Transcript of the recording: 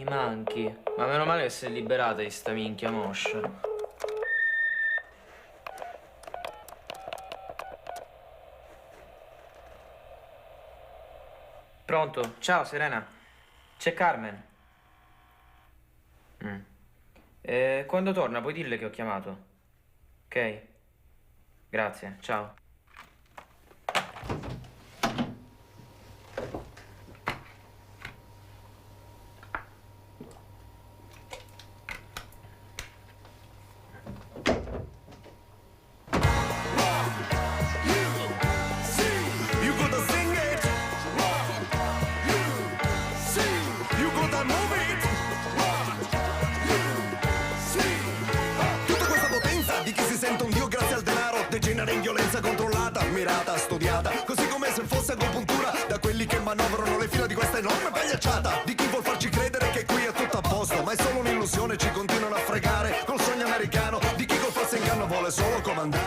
manchi. Ma meno male che sei liberata di sta minchia moscia. Pronto? Ciao Serena. C'è Carmen. Quando torna puoi dirle che ho chiamato. Ok? Grazie, ciao. Degenera in violenza controllata, mirata, studiata, così come se fosse agopuntura da quelli che manovrano le fila di questa enorme pagliacciata, di chi vuol farci credere che qui è tutto a posto, ma è solo un'illusione, ci continuano a fregare col sogno americano, di chi col falso inganno vuole solo comandare.